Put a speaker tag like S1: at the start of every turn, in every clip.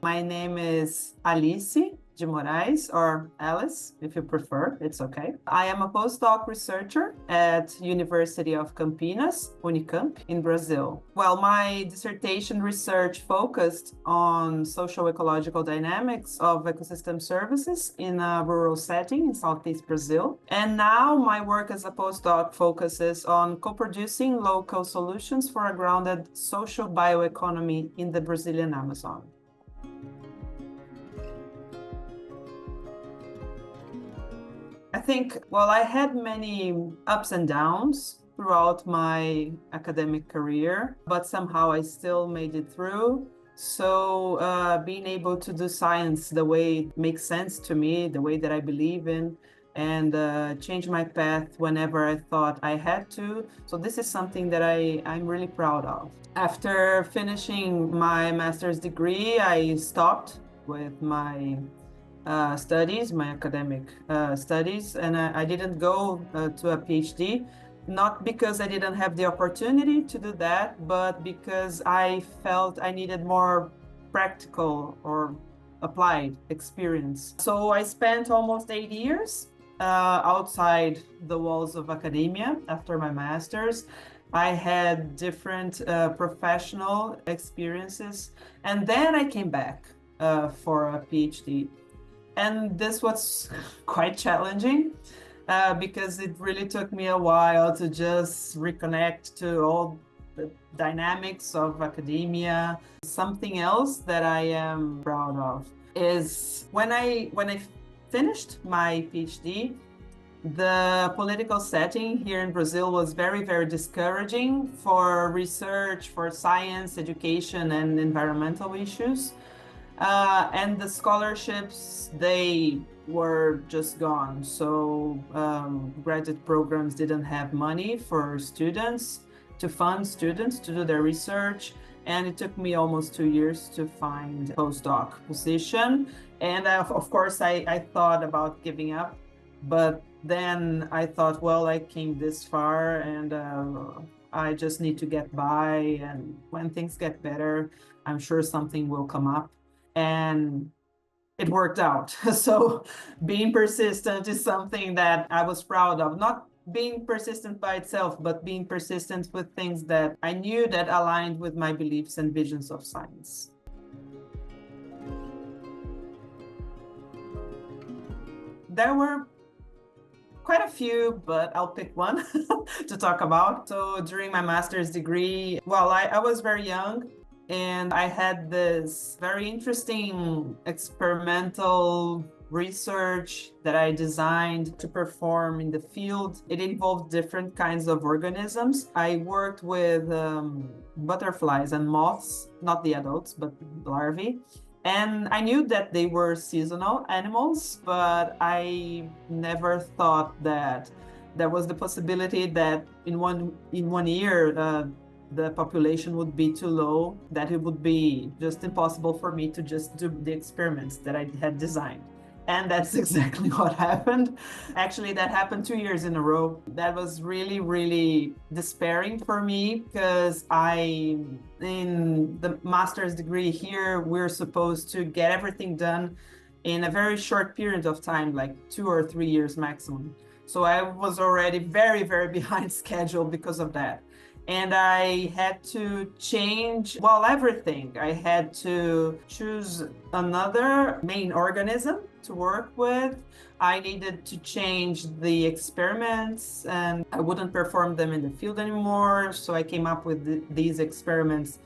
S1: My name is Alice de Moraes, or Alice, if you prefer, it's okay. I am a postdoc researcher at University of Campinas, Unicamp, in Brazil. Well, my dissertation research focused on social-ecological dynamics of ecosystem services in a rural setting in Southeast Brazil. And now my work as a postdoc focuses on co-producing local solutions for a grounded social bioeconomy in the Brazilian Amazon. I think, well, I had many ups and downs throughout my academic career, but somehow I still made it through. So being able to do science the way it makes sense to me, the way that I believe in, and change my path whenever I thought I had to. So this is something that I'm really proud of. After finishing my master's degree, I stopped with my studies, my academic studies, and I didn't go to a PhD, not because I didn't have the opportunity to do that, but because I felt I needed more practical or applied experience. So I spent almost 8 years outside the walls of academia after my master's. I had different professional experiences, and then I came back for a PhD. And this was quite challenging because it really took me a while to just reconnect to all the dynamics of academia. Something else that I am proud of is when I finished my PhD, the political setting here in Brazil was very, very discouraging for research, for science, education, and environmental issues. And the scholarships, they were just gone. So graduate programs didn't have money for students, to fund students to do their research. And it took me almost 2 years to find a postdoc position. And of course, I thought about giving up, but then I thought, well, I came this far and I just need to get by. And when things get better, I'm sure something will come up. And it worked out. So being persistent is something that I was proud of. Not being persistent by itself, but being persistent with things that I knew that aligned with my beliefs and visions of science. There were quite a few, but I'll pick one to talk about. So during my master's degree, well, I was very young. And I had this very interesting experimental research that I designed to perform in the field. It involved different kinds of organisms. I worked with butterflies and moths, not the adults, but larvae. And I knew that they were seasonal animals, but I never thought that there was the possibility that in one year, the population would be too low, that it would be just impossible for me to just do the experiments that I had designed. And that's exactly what happened. Actually, that happened 2 years in a row. That was really, really despairing for me because in the master's degree here, we're supposed to get everything done in a very short period of time, like 2 or 3 years maximum. So I was already very, very behind schedule because of that. And I had to change, well, everything. I had to choose another main organism to work with. I needed to change the experiments and I wouldn't perform them in the field anymore. So I came up with these experiments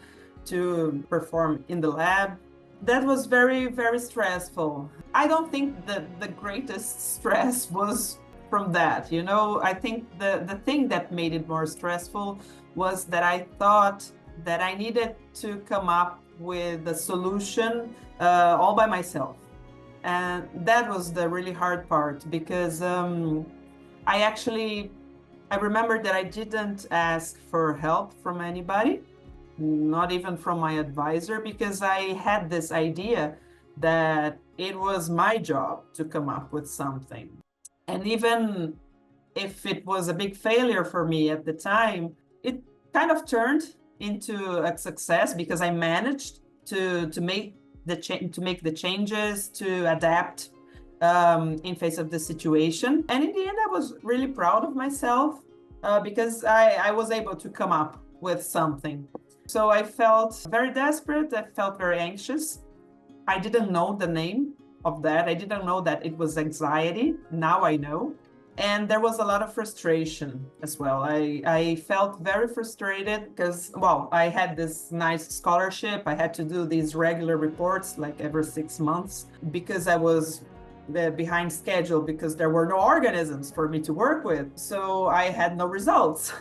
S1: to perform in the lab. That was very, very stressful. I don't think that the greatest stress was from that, you know. I think the thing that made it more stressful was that I thought that I needed to come up with a solution all by myself. And that was the really hard part because I remember that I didn't ask for help from anybody, not even from my advisor, because I had this idea that it was my job to come up with something. And even if it was a big failure for me at the time, it kind of turned into a success because I managed to make to make the changes, to adapt in face of the situation. And in the end, I was really proud of myself because I was able to come up with something. So I felt very desperate. I felt very anxious. I didn't know the name of that. I didn't know that it was anxiety. Now I know. And there was a lot of frustration as well. I felt very frustrated because, well, I had this nice scholarship. I had to do these regular reports like every 6 months because I was behind schedule because there were no organisms for me to work with. So I had no results,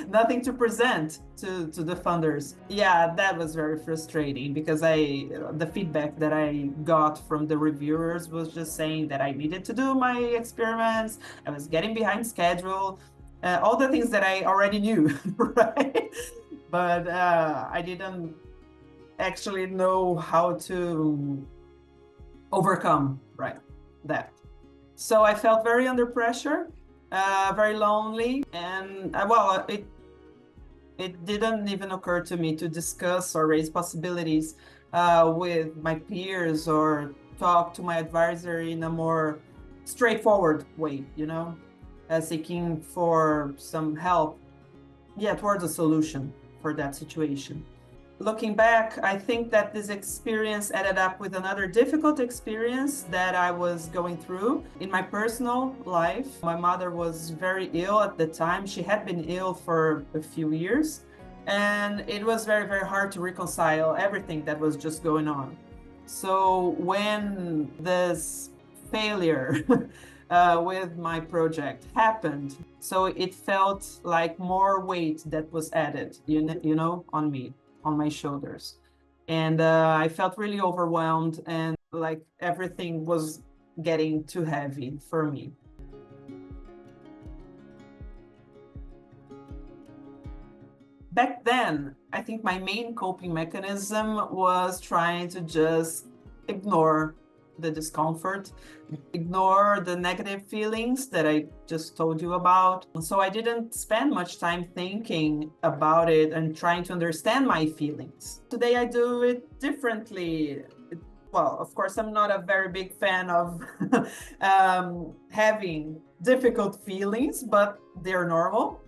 S1: nothing to present to the funders. Yeah, that was very frustrating because the feedback that I got from the reviewers was just saying that I needed to do my experiments. I was getting behind schedule, all the things that I already knew, right? But I didn't actually know how to overcome, right, that. So I felt very under pressure, very lonely, and well, it didn't even occur to me to discuss or raise possibilities with my peers or talk to my advisor in a more straightforward way, seeking for some help, towards a solution for that situation. Looking back, I think that this experience added up with another difficult experience that I was going through in my personal life. My mother was very ill at the time. She had been ill for a few years, and it was very, very hard to reconcile everything that was just going on. So when this failure with my project happened, so it felt like more weight that was added, on me, on my shoulders. And I felt really overwhelmed and like everything was getting too heavy for me. Back then, I think my main coping mechanism was trying to just ignore the discomfort, ignore the negative feelings that I just told you about. So I didn't spend much time thinking about it and trying to understand my feelings. Today I do it differently. Well, of course, I'm not a very big fan of having difficult feelings, but they're normal.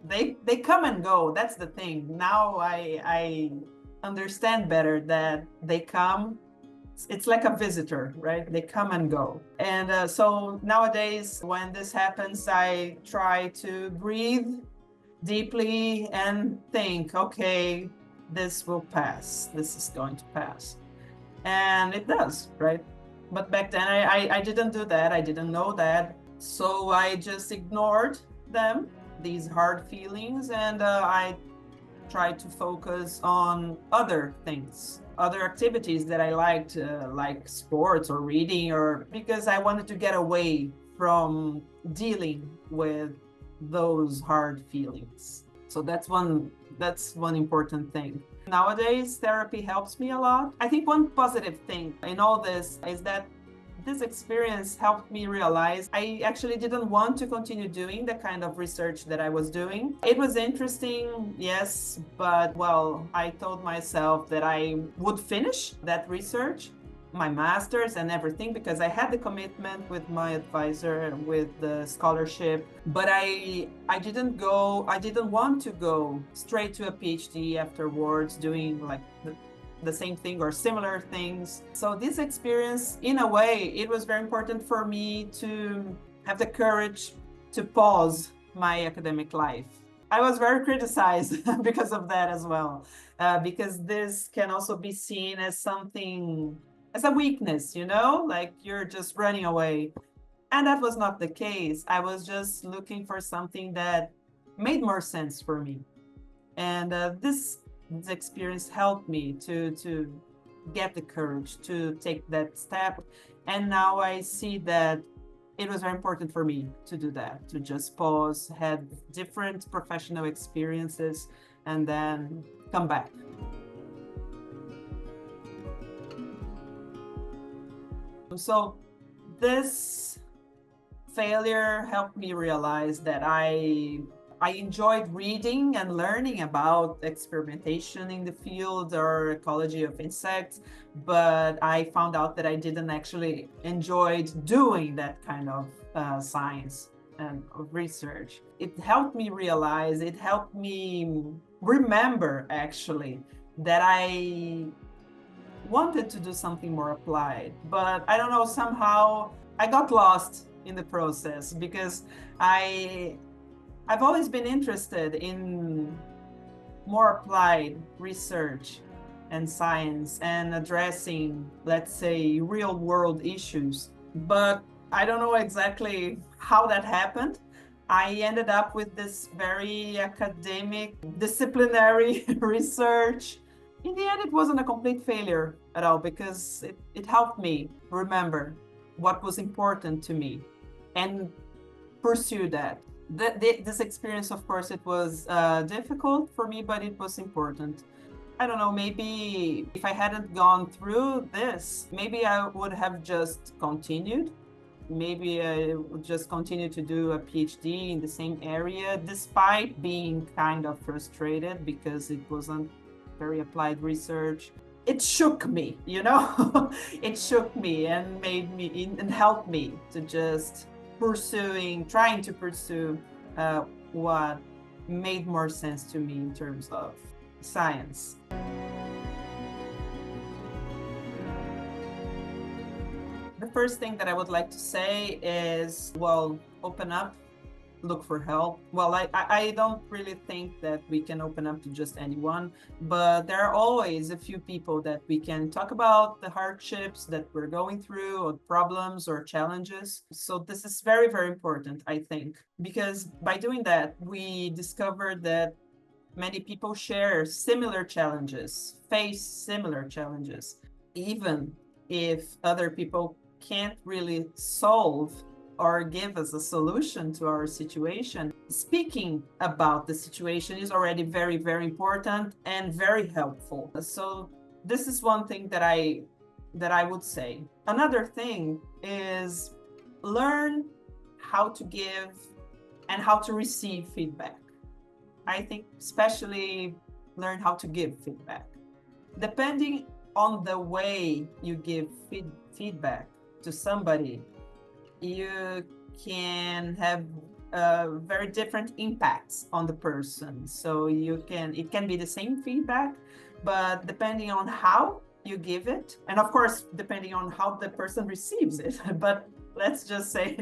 S1: They come and go. That's the thing. Now I understand better that they come. It's like a visitor, right? They come and go. And so nowadays, when this happens, I try to breathe deeply and think, okay, this will pass. This is going to pass. And it does, right? But back then, I didn't do that. I didn't know that. So I just ignored them, these hard feelings, and I tried to focus on other things, other activities that I liked, like sports or reading, or because I wanted to get away from dealing with those hard feelings. So that's one important thing. Nowadays, therapy helps me a lot. I think one positive thing in all this is that this experience helped me realize I actually didn't want to continue doing the kind of research that I was doing. It was interesting, yes, but well, I told myself that I would finish that research, my master's and everything, because I had the commitment with my advisor, with the scholarship, but I didn't want to go straight to a PhD afterwards doing like the same thing or similar things. So this experience, in a way, it was very important for me to have the courage to pause my academic life. I was very criticized because of that as well, because this can also be seen as something, as a weakness, like you're just running away. And that was not the case. I was just looking for something that made more sense for me. And this experience helped me to get the courage to take that step. And now I see that it was very important for me to do that, to just pause, had different professional experiences, and then come back. So this failure helped me realize that I I enjoyed reading and learning about experimentation in the field or ecology of insects, but I found out that I didn't actually enjoy doing that kind of science and research. It helped me realize, it helped me remember actually that I wanted to do something more applied, but I don't know, somehow I got lost in the process because I've always been interested in more applied research and science and addressing, let's say, real world issues. But I don't know exactly how that happened. I ended up with this very academic, disciplinary research. In the end, it wasn't a complete failure at all because it helped me remember what was important to me and pursue that. This experience, of course, it was difficult for me, but it was important. I don't know, maybe if I hadn't gone through this, maybe I would have just continued. Maybe I would just continue to do a PhD in the same area, despite being kind of frustrated because it wasn't very applied research. It shook me, you know? It shook me and made me and helped me to just trying to pursue what made more sense to me in terms of science. The first thing that I would like to say is, well, open up, look for help. Well, I don't really think that we can open up to just anyone, but there are always a few people that we can talk about the hardships that we're going through or problems or challenges. So this is very, very important, I think, because by doing that, we discovered that many people share similar challenges, face similar challenges, even if other people can't really solve or give us a solution to our situation. Speaking about the situation is already very, very important and very helpful. So this is one thing that I would say. Another thing is learn how to give and how to receive feedback. I think especially learn how to give feedback. Depending on the way you give feedback to somebody, you can have very different impacts on the person. So it can be the same feedback, but depending on how you give it, and of course, depending on how the person receives it, but let's just say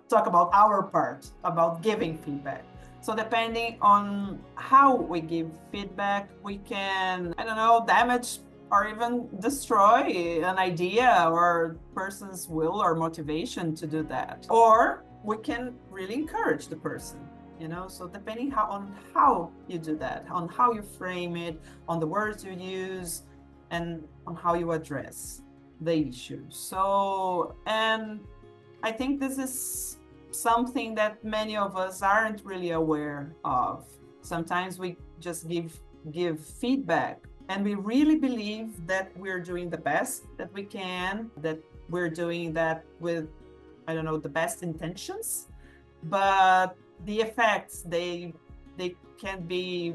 S1: talk about our part, about giving feedback. So depending on how we give feedback, we can, I don't know, damage or even destroy an idea or person's will or motivation to do that. Or we can really encourage the person, you know? So depending on how you do that, on how you frame it, on the words you use, and on how you address the issue. So, and I think this is something that many of us aren't really aware of. Sometimes we just give feedback and we really believe that we're doing the best that we can, that we're doing that with, I don't know, the best intentions, but the effects, they can be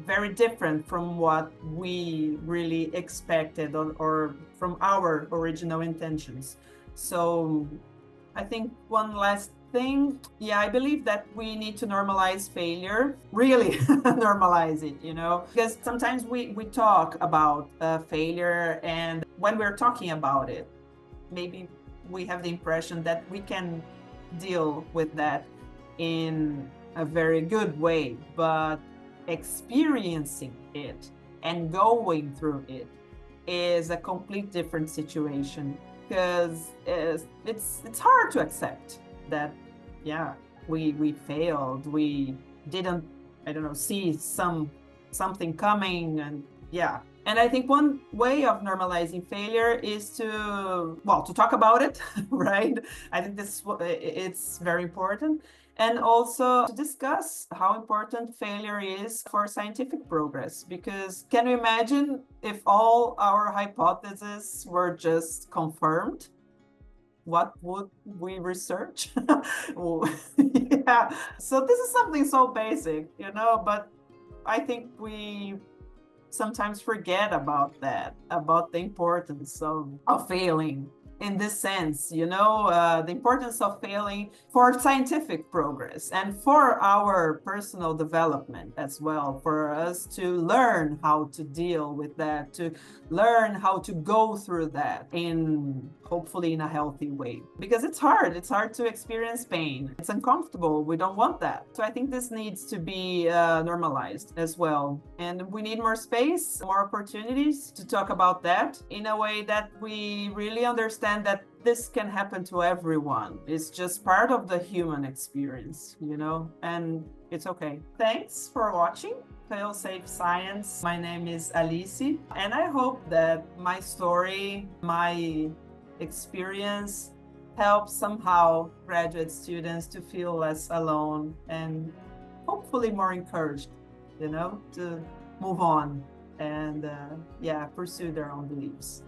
S1: very different from what we really expected or from our original intentions. So I think one last thing, yeah, I believe that we need to normalize failure, really normalize it, you know, because sometimes we talk about failure, and when we're talking about it, maybe we have the impression that we can deal with that in a very good way, but experiencing it and going through it is a complete different situation, because it's hard to accept that, yeah, we failed, we didn't, I don't know, see something coming, and yeah. And I think one way of normalizing failure is to talk about it, right? I think it's very important. And also to discuss how important failure is for scientific progress. Because can you imagine if all our hypotheses were just confirmed? what would we research? Yeah. So this is something so basic, but I think we sometimes forget about that, about the importance of failing in this sense, the importance of failing for scientific progress and for our personal development as well, for us to learn how to deal with that, to learn how to go through that in hopefully in a healthy way. Because it's hard. It's hard to experience pain. It's uncomfortable. We don't want that. So I think this needs to be normalized as well. And we need more space, more opportunities to talk about that in a way that we really understand that this can happen to everyone. It's just part of the human experience, and it's okay. Thanks for watching Fail Safe Science. My name is Alice, and I hope that my story, my experience helps somehow graduate students to feel less alone and hopefully more encouraged, to move on and pursue their own beliefs.